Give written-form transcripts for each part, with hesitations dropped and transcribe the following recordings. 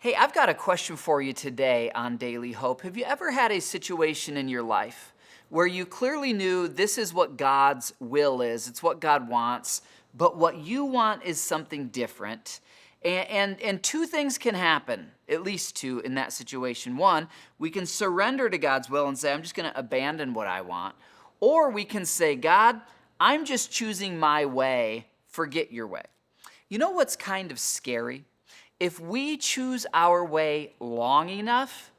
Hey, I've got a question for you today on Daily Hope. Have you ever had a situation in your life where you clearly knew this is what God's will is, it's what God wants, but what you want is something different? And two things can happen, at least two in that situation. One, we can surrender to God's will and say, I'm just going to abandon what I want. Or we can say, God, I'm just choosing my way, forget your way. You know what's kind of scary? If we choose our way long enough,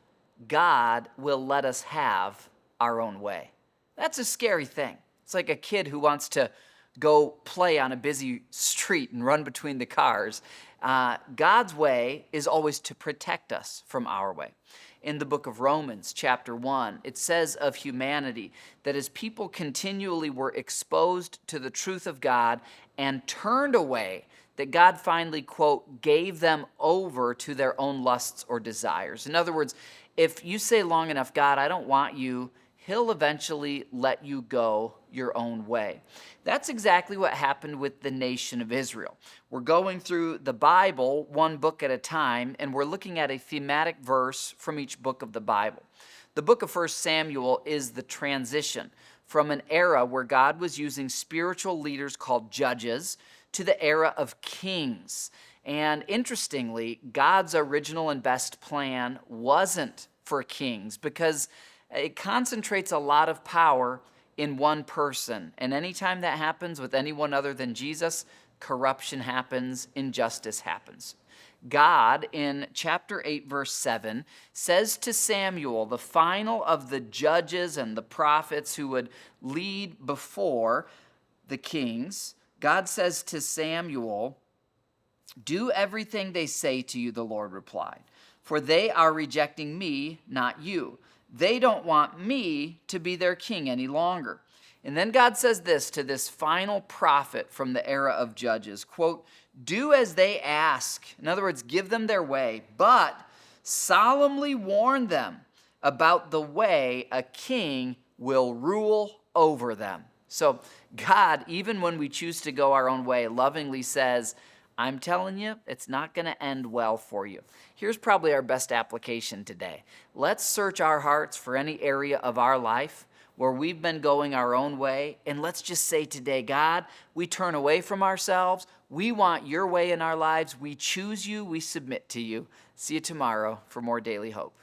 God will let us have our own way. That's a scary thing. It's like a kid who wants to go play on a busy street and run between the cars. God's way is always to protect us from our way. In the book of Romans, chapter 1, it says of humanity that as people continually were exposed to the truth of God and turned away, that God finally, quote, gave them over to their own lusts or desires. In other words, if you say long enough, God, I don't want you, He'll eventually let you go your own way. That's exactly what happened with the nation of Israel. We're going through the Bible one book at a time, and we're looking at a thematic verse from each book of the Bible. The book of 1 Samuel is the transition from an era where God was using spiritual leaders called judges to the era of kings. And interestingly, God's original and best plan wasn't for kings because it concentrates a lot of power in one person. And anytime that happens with anyone other than Jesus, corruption happens, injustice happens. God, in chapter 8, verse 7, says to Samuel, the final of the judges and the prophets who would lead before the kings, God says to Samuel, "Do everything they say to you," the Lord replied, "for they are rejecting me, not you. They don't want me to be their king any longer." And then God says this to this final prophet from the era of Judges, quote, "Do as they ask." In other words, give them their way, but solemnly warn them about the way a king will rule over them. So God, even when we choose to go our own way, lovingly says, I'm telling you, it's not going to end well for you. Here's probably our best application today. Let's search our hearts for any area of our life where we've been going our own way, and let's just say today, God, we turn away from ourselves. We want your way in our lives. We choose you. We submit to you. See you tomorrow for more Daily Hope.